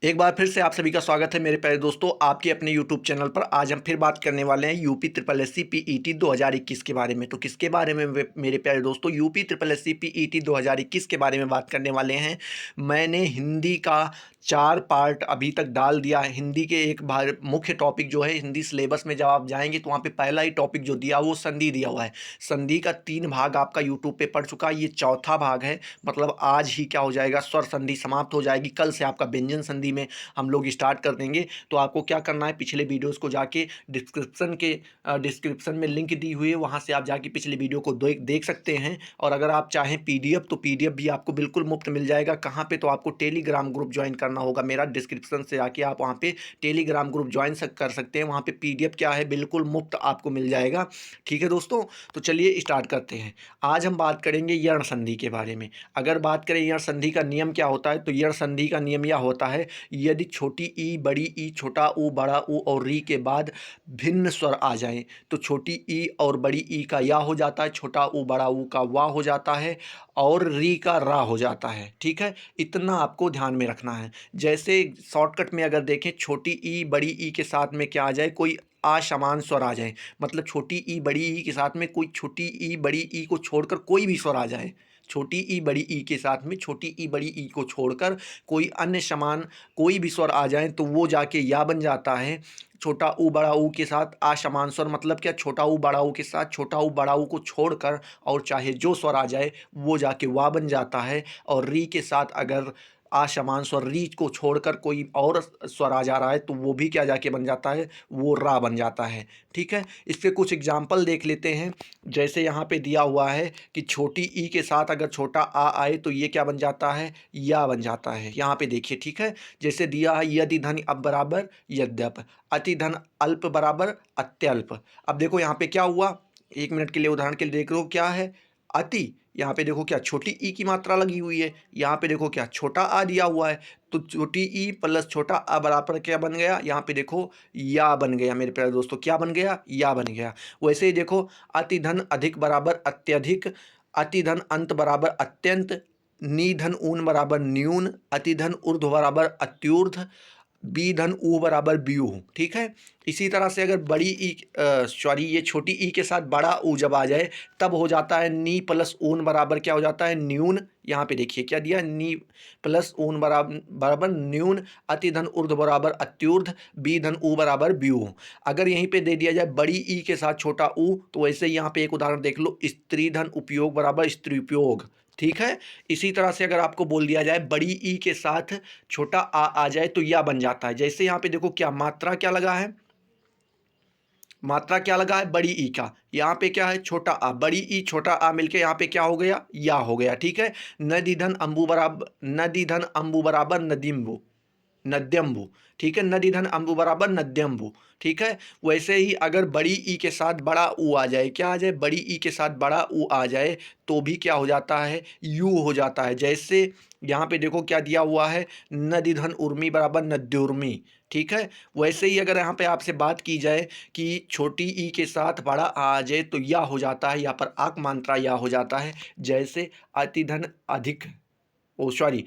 एक बार फिर से आप सभी का स्वागत है मेरे प्यारे दोस्तों आपके अपने YouTube चैनल पर। आज हम फिर बात करने वाले हैं UP triple S C PET 2021 के बारे में। तो किसके बारे में मेरे प्यारे दोस्तों? UP triple S C PET 2021 के बारे में बात करने वाले हैं। मैंने हिंदी का 4 पार्ट अभी तक डाल दिया है। हिंदी के एक बार मुख्य टॉपिक जो है हिंदी सिलेबस में जब आप जाएंगे तो वहाँ पे पहला ही टॉपिक जो दिया वो संधि दिया हुआ है। संधि का 3 भाग आपका यूट्यूब पे पड़ चुका है, ये चौथा भाग है। मतलब आज ही क्या हो जाएगा, स्वर संधि समाप्त हो जाएगी। कल से आपका व्यंजन संधि में हम लोग स्टार्ट कर देंगे। तो आपको क्या करना है, पिछले वीडियोस को जाके डिस्क्रिप्शन में लिंक दी हुई है, वहाँ से आप जाके पिछले वीडियो को देख सकते हैं। और अगर आप चाहें पीडीएफ तो पीडीएफ भी आपको बिल्कुल मुफ्त मिल जाएगा। कहाँ पे? तो आपको टेलीग्राम ग्रुप ज्वाइन करना होगा मेरा। डिस्क्रिप्शन से आके आप वहाँ पे टेलीग्राम ग्रुप ज्वाइन कर सकते हैं। वहाँ पे पीडीएफ क्या है, बिल्कुल मुफ्त आपको मिल जाएगा। ठीक है दोस्तों, तो चलिए स्टार्ट करते हैं। आज हम बात करेंगे यण संधि के बारे में। अगर बात करें यण संधि का नियम क्या होता है, तो यण संधि का नियम यह होता है, यदि छोटी ई, बड़ी ई, छोटा ऊ, बड़ा ऊ और री के बाद भिन्न स्वर आ जाएं तो छोटी ई और बड़ी ई का या हो जाता है, छोटा ऊ बड़ा ऊ का वा हो जाता है और री का रा हो जाता है। ठीक है, इतना आपको ध्यान में रखना है। जैसे शॉर्टकट में अगर देखें, छोटी ई बड़ी ई के साथ में क्या आ जाए, कोई असमान स्वर आ जाए। मतलब छोटी ई बड़ी ई के साथ में कोई छोटी ई बड़ी ई को छोड़कर कोई भी स्वर आ जाए। छोटी ई बड़ी ई के साथ में छोटी ई बड़ी ई को छोड़कर कोई अन्य समान कोई भी स्वर आ जाए तो वो जाके या बन जाता है। छोटा ऊ बड़ा ऊ के साथ असमान स्वर, मतलब क्या, छोटा ऊ बड़ा ऊ के साथ छोटा ऊ बड़ा ऊ को छोड़कर और चाहे जो स्वर आ जाए वो जाके वा बन जाता है। और री के साथ अगर असमान स्वर री को छोड़कर कोई और स्वर आ जा रहा है तो वो भी क्या जाके बन जाता है, वो रा बन जाता है। ठीक है, इसके कुछ एग्जाम्पल देख लेते हैं। जैसे यहाँ पे दिया हुआ है कि छोटी ई के साथ अगर छोटा आ आए तो ये क्या बन जाता है, या बन जाता है। यहाँ पे देखिए, ठीक है, जैसे दिया है यदि धन अब बराबर यद्यप, अति धन अल्प बराबर अत्यल्प। अब देखो यहाँ पे क्या हुआ, 1 मिनट के लिए उदाहरण के लिए देख लो क्या है, अति। यहाँ पे देखो क्या छोटी ई की मात्रा लगी हुई है, यहाँ पे देखो क्या छोटा आ दिया हुआ है। तो छोटी ई प्लस छोटा आ बराबर क्या बन गया, यहाँ पे देखो या बन गया। मेरे प्यारे दोस्तों क्या बन गया, या बन गया। वैसे ही देखो, अति धन अधिक बराबर अत्यधिक, अति धन अंत बराबर अत्यंत, निधन ऊन बराबर न्यून, अति धन ऊर्ध्व बराबर अत्यूर्ध्व, बी धन ऊ बराबर ब्यूह। ठीक है, इसी तरह से अगर बड़ी ई सॉरी ये छोटी ई के साथ बड़ा ऊ जब आ जाए तब हो जाता है नी प्लस ऊन बराबर क्या हो जाता है, न्यून। यहाँ पे देखिए क्या दिया, नी प्लस ऊन बराबर बराबर न्यून, अति धन ऊर्ध्व बराबर अत्यूर्ध्व, बी धन ऊ बराबर ब्यूह। अगर यहीं पे दे दिया जाए बड़ी ई के साथ छोटा ऊ, तो वैसे ही यहाँ पे एक उदाहरण देख लो, स्त्री धन उपयोग बराबर स्त्री उपयोग। ठीक है, इसी तरह से अगर आपको बोल दिया जाए बड़ी ई के साथ छोटा आ जाए तो या बन जाता है। जैसे यहाँ पे देखो क्या मात्रा क्या लगा है, मात्रा क्या लगा है बड़ी ई का, यहाँ पे क्या है छोटा आ, बड़ी ई छोटा आ मिलके यहाँ पे क्या हो गया, या हो गया। ठीक है, नदी धन अंबु बराबर, नदी धन अंबु बराबर नदीम्बु, नद्यम्बु। ठीक है, नदी धन अंबु बराबर नद्यम्बु। ठीक है, वैसे ही अगर बड़ी ई के साथ बड़ा ऊ आ जाए, क्या आ जाए, बड़ी ई के साथ बड़ा ऊ आ जाए तो भी क्या हो जाता है, यू हो जाता है। जैसे यहाँ पे देखो क्या दिया हुआ है, नदी धन उर्मी बराबर नद्युर्मी। ठीक है, वैसे ही अगर यहाँ पे आपसे बात की जाए कि छोटी ई के साथ बड़ा आ जाए तो या हो जाता है, यहाँ पर आक मात्रा या हो जाता है। जैसे अति धन अधिक, ओ सॉरी,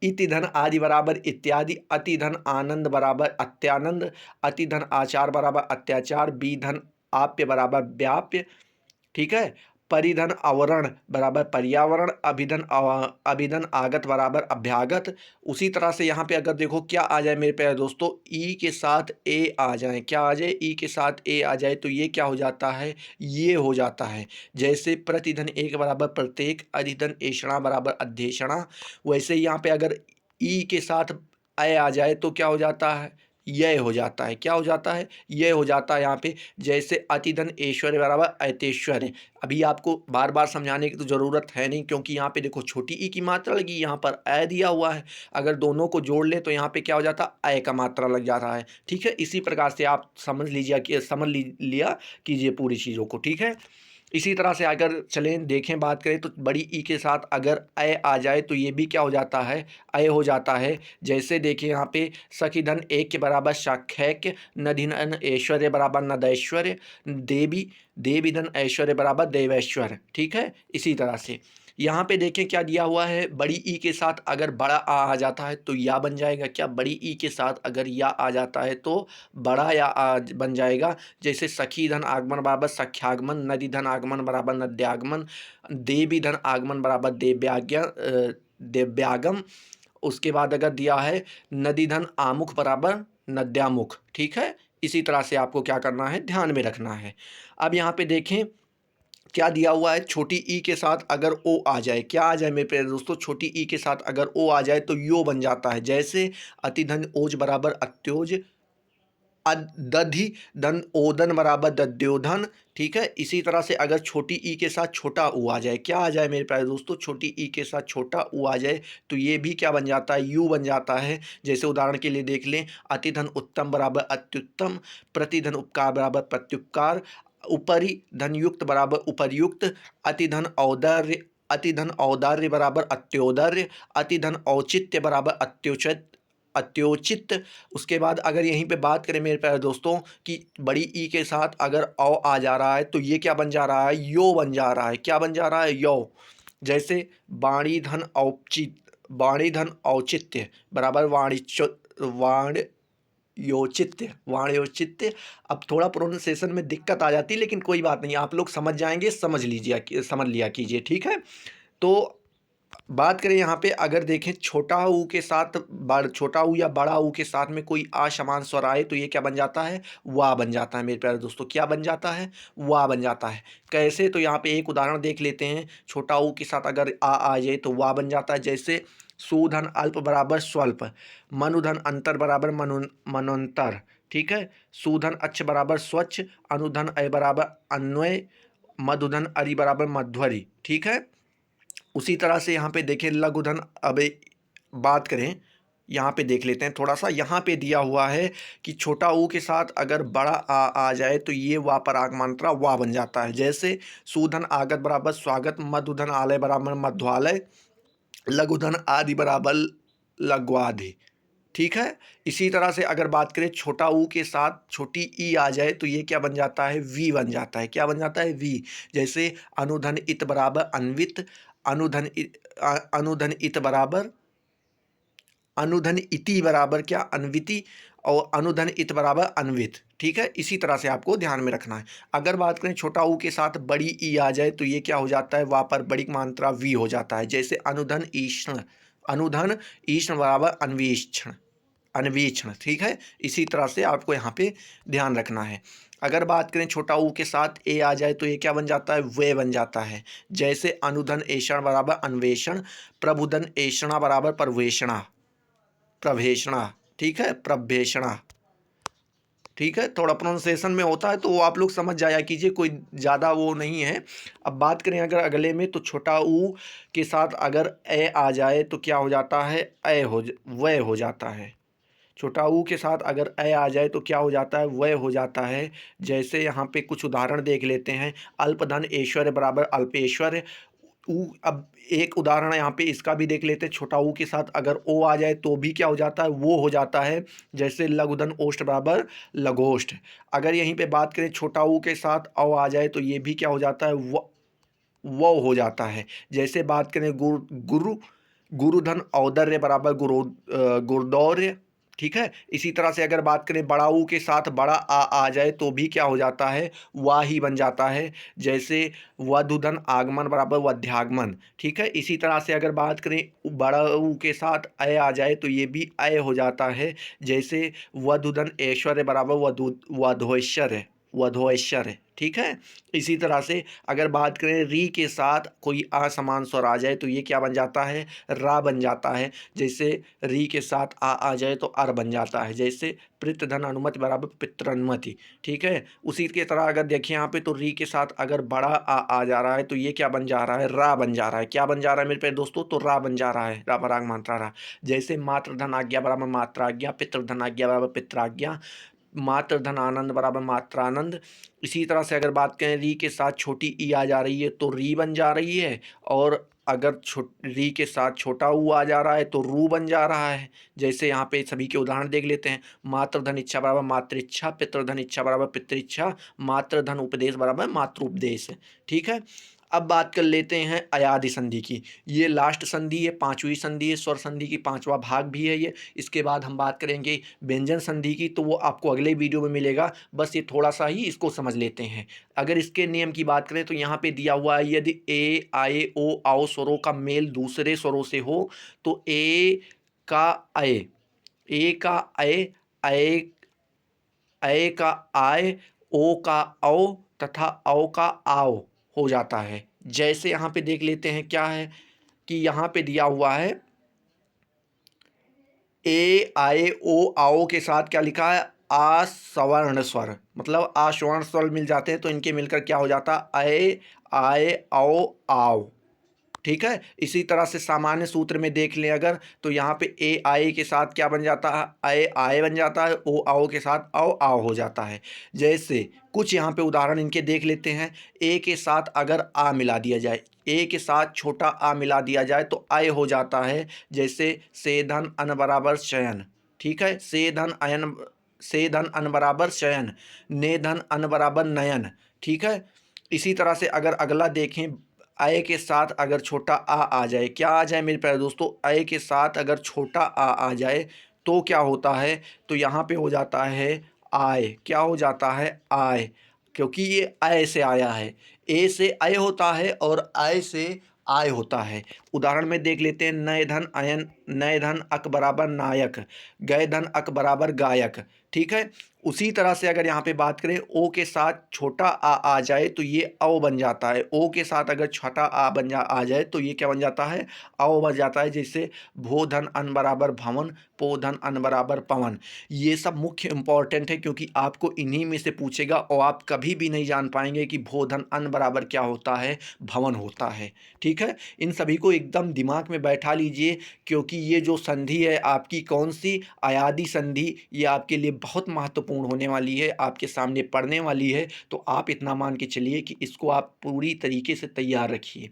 इति धन आदि बराबर इत्यादि, अति धन आनंद बराबर अत्यानंद, अति धन आचार बराबर अत्याचार, बी धन आप्य बराबर व्याप्य। ठीक है, परिधन आवरण बराबर पर्यावरण, अभिधन आगत बराबर अभ्यागत। उसी तरह से यहाँ पे अगर देखो क्या आ जाए मेरे प्यारे दोस्तों, ई के साथ ए आ जाए, क्या आ जाए, ई के साथ ए आ जाए तो ये क्या हो जाता है, ये हो जाता है। जैसे प्रतिधन एक बराबर प्रत्येक, अधिधन ऐषणा बराबर अध्येषणा। वैसे ही यहाँ पे अगर ई के साथ ए आ जाए तो क्या हो जाता है, यह हो जाता है। क्या हो जाता है, यह हो जाता है यहाँ पे। जैसे अतिधन ऐश्वर्य बराबर ऐतेश्वर्य। अभी आपको बार बार समझाने की तो ज़रूरत है नहीं, क्योंकि यहाँ पे देखो छोटी ई की मात्रा लगी, यहाँ पर अ दिया हुआ है। अगर दोनों को जोड़ ले तो यहाँ पे क्या हो जाता है, अ का मात्रा लग जा रहा है। ठीक है, इसी प्रकार से आप समझ लीजिए कि लिया कीजिए पूरी चीज़ों को। ठीक है, इसी तरह से अगर चलें देखें बात करें तो बड़ी ई के साथ अगर अ आ जाए तो ये भी क्या हो जाता है, अ हो जाता है। जैसे देखिए यहाँ पे सखी धन एक के बराबर साख्यक, नधिन ऐश्वर्य बराबर नदैश्वर्य, देवी, देवी धन ऐश्वर्य बराबर देवैश्वर्य। ठीक है, इसी तरह से यहाँ पे देखें क्या दिया हुआ है, बड़ी ई के साथ अगर बड़ा आ जाता है तो या बन जाएगा। क्या बड़ी ई के साथ अगर या आ जाता है तो बड़ा या आ बन जाएगा। जैसे सखी धन आगमन बराबर सख्यागमन, नदी धन आगमन बराबर नद्यागमन, देवी धन आगमन बराबर देव्यागम। उसके बाद अगर दिया है नदी धन आमुख बराबर नद्यामुख, ठीक है। इसी तरह से आपको क्या करना है, ध्यान में रखना है। अब यहाँ पे देखें क्या दिया हुआ है, छोटी ई के साथ अगर ओ आ जाए, क्या आ जाए मेरे प्यारे दोस्तों, छोटी ई के साथ अगर ओ आ जाए तो यो बन जाता है। जैसे अतिधन ओज बराबर अत्योज, दधि धन ओदन बराबर दद्योधन, ठीक है। इसी तरह से अगर छोटी ई के साथ छोटा ऊ आ जाए, क्या आ जाए मेरे प्यारे दोस्तों, छोटी ई के साथ छोटा ऊ आ जाए तो ये भी क्या बन जाता है, यू बन जाता है। जैसे उदाहरण के लिए देख लें, अतिधन उत्तम बराबर अत्युत्तम, प्रतिधन उपकार बराबर प्रत्युपकार, उपरि धनयुक्त बराबर उपर्युक्त, अतिधन औदार्य बराबर अत्योदर्य, अतिधन औचित्य बराबर अत्योचित। उसके बाद अगर यहीं पे बात करें मेरे प्यारे दोस्तों कि बड़ी ई के साथ अगर औ आ जा रहा है तो ये क्या बन जा रहा है, यो बन जा रहा है। क्या बन जा रहा है, यो। जैसे वाणी धन औचित्य बराबर वाणियोचित्य। अब थोड़ा प्रोनाउंसिएशन में दिक्कत आ जाती है, लेकिन कोई बात नहीं, आप लोग समझ जाएंगे, समझ लिया कीजिए, ठीक है। तो बात करें यहाँ पे अगर देखें छोटा ऊ के साथ छोटा ऊ या बड़ा ऊ के साथ में कोई असमान स्वर आए तो ये क्या बन जाता है, वाह बन जाता है मेरे प्यारे दोस्तों। क्या बन जाता है, वाह बन जाता है। कैसे, तो यहाँ पे एक उदाहरण देख लेते हैं। छोटा ऊ के साथ अगर आ जाए तो वाह बन जाता है। जैसे सुधन अल्प बराबर स्वल्प, मनुधन अंतर बराबर मनोंतर, ठीक है। सुधन अच्छ बराबर स्वच्छ, अनुधन अय बराबर अन्वय, मधुधन अरि बराबर मध्वरी, ठीक है। उसी तरह से यहाँ पे देखें लघुधन, अब बात करें यहाँ पे देख लेते हैं थोड़ा सा। यहाँ पे दिया हुआ है कि छोटा ऊ के साथ अगर बड़ा आ जाए तो ये वा पर आग मात्रा वाह बन जाता है। जैसे सुधन आगत बराबर स्वागत, मधुधन आलय बराबर मध्वालय, लघुधन आदि बराबर लघ्वादि, ठीक है। इसी तरह से अगर बात करें छोटा ऊ के साथ छोटी ई आ जाए तो ये क्या बन जाता है, वी बन जाता है। क्या बन जाता है, वी। जैसे अनुधन इत बराबर अन्वित, अनुधन इत बराबर अनुधन इति बराबर क्या, अन्विति, और अनुधन इत बराबर अन्वित, ठीक है। इसी तरह से आपको ध्यान में रखना है। अगर बात करें छोटा ऊ के साथ बड़ी ई आ जाए तो ये क्या हो जाता है, वहाँ पर बड़ी मात्रा वी हो जाता है। जैसे अनुधन ईष्ण बराबर अन्वीक्षण, ठीक है। इसी तरह से आपको यहाँ पे ध्यान रखना है। अगर बात करें छोटा ऊ के साथ ए आ जाए तो ये क्या बन जाता है, वे बन जाता है। जैसे अनुधन ऐषण बराबर अन्वेषण, प्रबुधन ऐषणा बराबर प्रभेषणा, ठीक है, प्रभेषणा, ठीक है। थोड़ा प्रोनाउंसिएशन में होता है तो वो आप लोग समझ जाया कीजिए, कोई ज़्यादा वो नहीं है। अब बात करें अगर अगले में, तो छोटा ऊ के साथ अगर ए आ जाए तो क्या हो जाता है, वह हो जाता है। छोटा ऊ के साथ अगर ए आ जाए तो क्या हो जाता है, वह हो जाता है। जैसे यहाँ पे कुछ उदाहरण देख लेते हैं। अल्पधन ऐश्वर्य बराबर अल्पेश्वर्य, ऊ। अब एक उदाहरण यहाँ पे इसका भी देख लेते हैं। छोटा ऊ के साथ अगर ओ आ जाए तो भी क्या हो जाता है, वो हो जाता है। जैसे लघुधन ओष्ठ बराबर लघोष्ठ। अगर यहीं पे बात करें छोटा ऊ के साथ औ आ जाए तो ये भी क्या हो जाता है, वो हो जाता है। जैसे बात करें गुरुधन औदर्य बराबर गुरुदौर्य, ठीक है। इसी तरह से अगर बात करें बड़ा ऊ के साथ बड़ा आ जाए तो भी क्या हो जाता है, वाह ही बन जाता है। जैसे वधुधन आगमन बराबर वध्यागमन, ठीक है। इसी तरह से अगर बात करें बड़ा ऊ के साथ अय आ जाए तो ये भी अय हो जाता है। जैसे वधुधन ऐश्वर्य बराबर वधोऐश्वर्य, ठीक है। इसी तरह से अगर बात करें री के साथ कोई असमान स्वर आ जाए तो ये क्या बन जाता है, रा बन जाता है। जैसे री के साथ आ जाए तो अर बन जाता है। जैसे पितृधन अनुमति बराबर पितृनुमति, ठीक है। उसी की तरह अगर देखिए यहाँ पे, तो री के साथ अगर बड़ा आ जा रहा है तो ये क्या बन जा रहा है, रा बन जा रहा है। क्या बन जा रहा है मेरे प्यारे दोस्तों, तो रा बन जा रहा है, रा पराग मात्रा रा। जैसे मातृधन आज्ञा बराबर मात्राज्ञा, पितृधन आज्ञा बराबर पित्राज्ञा, मात्र धन आनंद बराबर मात्रानंद। इसी तरह से अगर बात करें री के साथ छोटी ई आ जा रही है तो री बन जा रही है, और अगर री के साथ छोटा ऊ आ जा रहा है तो रू बन जा रहा है। जैसे यहाँ पे सभी के उदाहरण देख लेते हैं। मातृधन इच्छा बराबर मातृइच्छा, पितृधन इच्छा बराबर पितृइच्छा, मातृधन उपदेश बराबर मातृउपदेश, ठीक है। अब बात कर लेते हैं अयादि संधि की। ये लास्ट संधि है, पांचवी संधि है, स्वर संधि की पांचवा भाग भी है ये। इसके बाद हम बात करेंगे व्यंजन संधि की, तो वो आपको अगले वीडियो में मिलेगा। बस ये थोड़ा सा ही इसको समझ लेते हैं। अगर इसके नियम की बात करें तो यहाँ पे दिया हुआ है, यदि ए आए ओ आओ स्वरों का मेल दूसरे स्वरों से हो तो का अय ए का अय, अय अय का आय, ओ का औ तथा औ का आओ हो जाता है। जैसे यहाँ पे देख लेते हैं क्या है कि यहाँ पे दिया हुआ है ए आए ओ आओ के साथ क्या लिखा है, आ सवर्ण स्वर, मतलब आ स्वर्ण स्वर मिल जाते हैं तो इनके मिलकर क्या हो जाता है, अय आए औ आओ। ठीक है। इसी तरह से सामान्य सूत्र में देख लें अगर, तो यहाँ पे ए आए के साथ क्या बन जाता है, आए आए बन जाता है, ओ आओ के साथ आओ आओ हो जाता है। जैसे कुछ यहाँ पे उदाहरण इनके देख लेते हैं। ए के साथ अगर आ मिला दिया जाए, ए के साथ छोटा आ मिला दिया जाए तो आय हो जाता है। जैसे से धन अन बराबर शयन, ठीक है, से धन अन बराबर शयन, ने धन अन बराबर नयन, ठीक है। इसी तरह से अगर अगला देखें, अय के साथ अगर छोटा आ जाए, क्या आ जाए मेरे प्यारे दोस्तों, अय के साथ अगर छोटा आ जाए तो क्या होता है, तो यहाँ पे हो जाता है आय, क्या हो जाता है आय, क्योंकि ये अय से आया है। ए से अय होता है और अय से आय होता है। उदाहरण में देख लेते हैं, नय धन अयन, नय धन अक बराबर नायक, गय धन अक बराबर गायक, ठीक है। उसी तरह से अगर यहाँ पे बात करें, ओ के साथ छोटा आ जाए तो ये औ बन जाता है। ओ के साथ अगर छोटा आ जाए तो ये क्या बन जाता है, औ बन जाता है। जैसे भो धन अन बराबर भवन, पो धन अन बराबर पवन। ये सब मुख्य इंपॉर्टेंट है क्योंकि आपको इन्हीं में से पूछेगा और आप कभी भी नहीं जान पाएंगे कि भो धन अन बराबर क्या होता है, भवन होता है। ठीक है। इन सभी को एकदम दिमाग में बैठा लीजिए क्योंकि ये जो संधि है आपकी कौन सी, अयादि संधि, ये आपके लिए बहुत महत्वपूर्ण होने वाली है, आपके सामने पढ़ने वाली है। तो आप इतना मान के चलिए कि इसको आप पूरी तरीके से तैयार रखिए।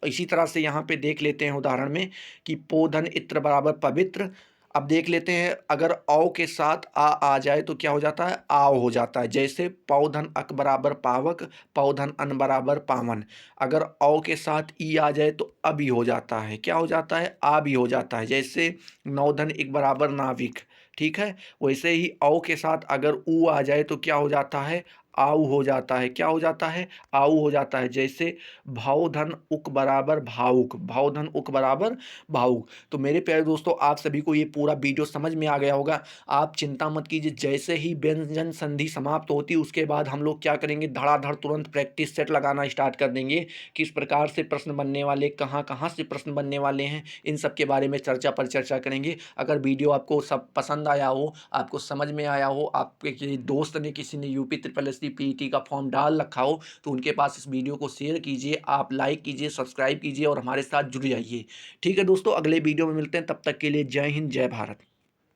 इसी तरह से यहाँ पे देख लेते हैं उदाहरण में कि पोधन इत्र बराबर पवित्र। अब देख लेते हैं अगर औ के साथ आ जाए तो क्या हो जाता है, आओ हो जाता है। जैसे पौधन अक बराबर पावक, पौधन अन बराबर पावन। अगर औ के साथ ई आ जाए तो अभी हो जाता है, क्या हो जाता है, आ भी हो जाता है। जैसे नौधन एक बराबर नाविक, ठीक है। वैसे ही औ के साथ अगर ऊ आ जाए तो क्या हो जाता है, आऊ हो जाता है, क्या हो जाता है, आऊ हो जाता है। जैसे भावधन उक बराबर भावुक, भावधन उक बराबर भावुक। तो मेरे प्यारे दोस्तों आप सभी को ये पूरा वीडियो समझ में आ गया होगा। आप चिंता मत कीजिए, जैसे ही व्यंजन संधि समाप्त होती उसके बाद हम लोग क्या करेंगे, धड़ाधड़ तुरंत प्रैक्टिस सेट लगाना स्टार्ट कर देंगे। किस प्रकार से प्रश्न बनने वाले, कहाँ कहाँ से प्रश्न बनने वाले हैं, इन सब के बारे में चर्चा पर चर्चा करेंगे। अगर वीडियो आपको सब पसंद आया हो, आपको समझ में आया हो, आपके किसी दोस्त ने, किसी ने UP triple S C PET का फॉर्म डाल रखा हो, तो उनके पास इस वीडियो को शेयर कीजिए, आप लाइक कीजिए, सब्सक्राइब कीजिए और हमारे साथ जुड़ जाइए। ठीक है दोस्तों, अगले वीडियो में मिलते हैं, तब तक के लिए जय हिंद, जय भारत।